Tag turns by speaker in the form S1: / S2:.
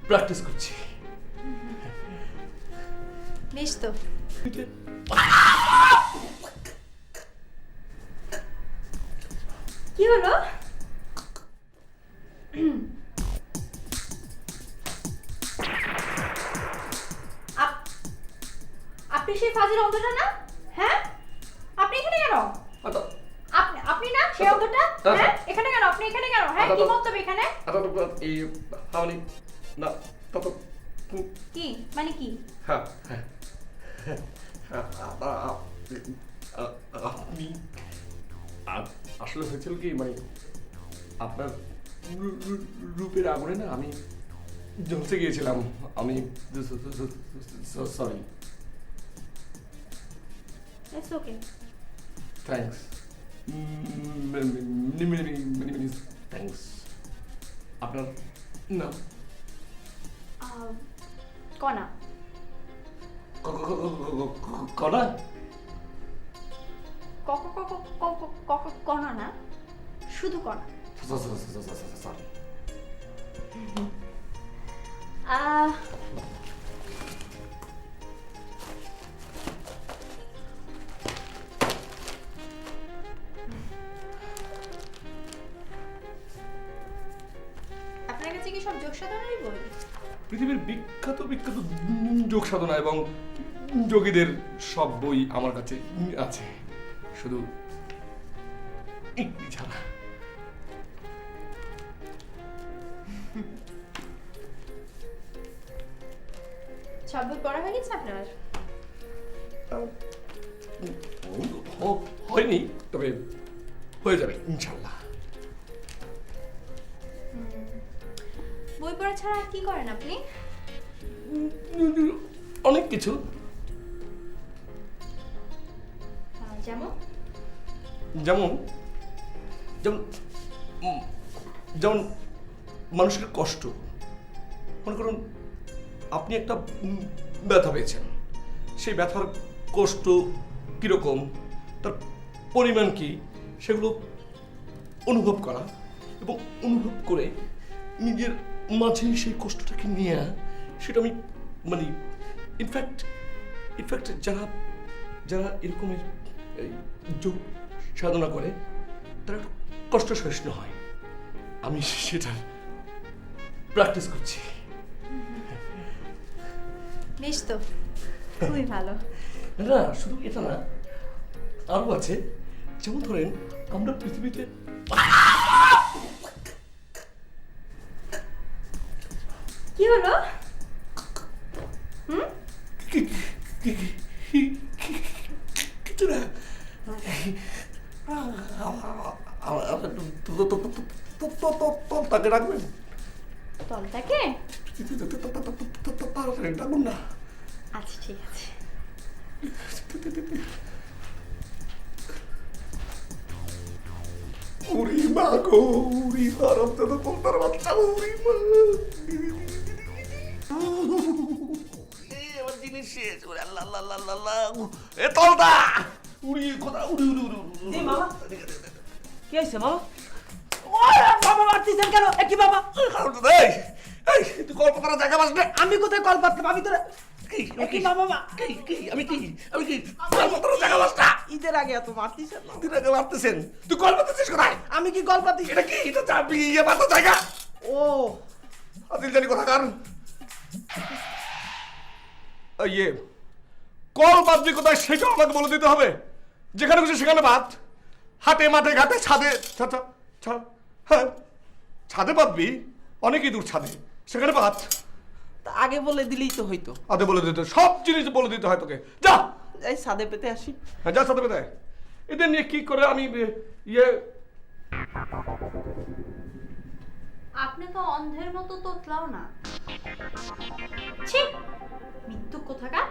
S1: Practice করছি।
S2: বেশ তো। কি হলো? আপনি সেই ফাজিল অন্ধটা না? হ্যাঁ, আপনি এখানে কেন? আপনি না সেই অন্ধটা? হ্যাঁ, এখানে কেন? আপনি এখানে কেন? হ্যাঁ, কি মতলব এখানে?
S1: এই হাওনি না তত
S2: কি মানে কি?
S1: হ্যাঁ হ্যাঁ আপনি আসলে হয়েছিল কি, মানে আপনার রূপের আগুনে না আমি জ্বলতে গিয়েছিলাম। আমি sorry.
S2: It's okay.
S1: Thanks, thanks. আপনার নাম?
S2: কণা।
S1: কণা?
S2: কণা না, শুধু কণা।
S1: সরি।
S2: আপনার কাছে কি সব যোগ সাধনারই বই?
S1: পৃথিবীর বিখ্যাত বিখ্যাত যোগ সাধনা এবং যোগীদের সব বই আমার কাছে আছে, শুধু একটি ছাড়া।
S2: সব বই পড়া হয়ে গেছে আপনার?
S1: হয়নি, তবে হয়ে যাবে ইনশাল্লাহ।
S2: বই পড়া ছাড়া কি করেন আপনি?
S1: অনেক কিছু।
S2: যেমন
S1: যেমন যেমন যেমন মানুষের কষ্ট। মনে করুন আপনি একটা ব্যথা পেয়েছেন, সেই ব্যথার কষ্ট কীরকম, তার পরিমাণ কি, সেগুলো অনুভব করা এবং অনুভব করে নিজের মাঝে সেই কষ্টটাকে নিয়ে সেটা আমি মানে ইনফ্যাক্ট যারা যারা এরকমের যোগ সাধনা করে তারা একটু কষ্ট সহিষ্ণু হয়। আমি সেটা প্র্যাকটিস করছি।
S2: বেশ তো, খুবই ভালো।
S1: না শুধু এটা না, আরো আছে। যেমন ধরেন আমরা পৃথিবীতে
S2: কি হলো?
S1: কিছু না, তাকে রাখবেন।
S2: তলটাকে?
S1: তাড়াতাড়ি ডাকুন না।
S2: আচ্ছা ঠিক আছে।
S1: উড়ি মা গো, উড়ি হারাম দাদা বলতার বাচ্চা, উড়ি মা। আমার জিনিস শেষ। আল্লাহ আল্লাহ আল্লাহ আল্লাহ। এ তলদা উড়ি কোথা, উড়ি উড়ি উড়ি
S3: জি মামা। কি হয়েছে মামা? ওরে বাবা মারতেছেন কেন? কি বাবা?
S1: এই এই তুই কলকাতার জায়গা বাসবে।
S3: আমি কোথায় কল পাতলাম? আমি তো
S1: কি
S3: বাবা
S1: আমি কি কলকাতার জায়গা বাসটা
S3: ঈদের আগে এত মারতেছেন না?
S1: তুই আগে মারতেছেন, তুই কল পাতেছিস কোথায়?
S3: আমি কি কল পাতি?
S1: এটা কি, এটা চাপি ইয়ে মারতে জায়গা?
S3: ও
S1: আদিল জানি কথা কার ইয়ে কল বাঁধবি কোথায় সেটাও আমাকে বলে দিতে হবে। যেখানে খুশি সেখানে বাঁধ, হাটে মাঠে ঘাটে ছাদে, হ্যাঁ ছাদে বাঁধবি, অনেকই দূর ছাদে, সেখানে বাঁধ।
S3: তা আগে বলে দিলেই তো হইতো।
S1: আদে বলে দিতে, সব জিনিস বলে দিতে হয় তোকে। যা
S3: এই সাদে পেতে আসি।
S1: হ্যাঁ যা সাথে পেতে। এদের নিয়ে কি করে আমি ইয়ে।
S2: আপনি তো অন্ধের মতো তোতলাও না। ছি, মৃত্যু কোথাকার।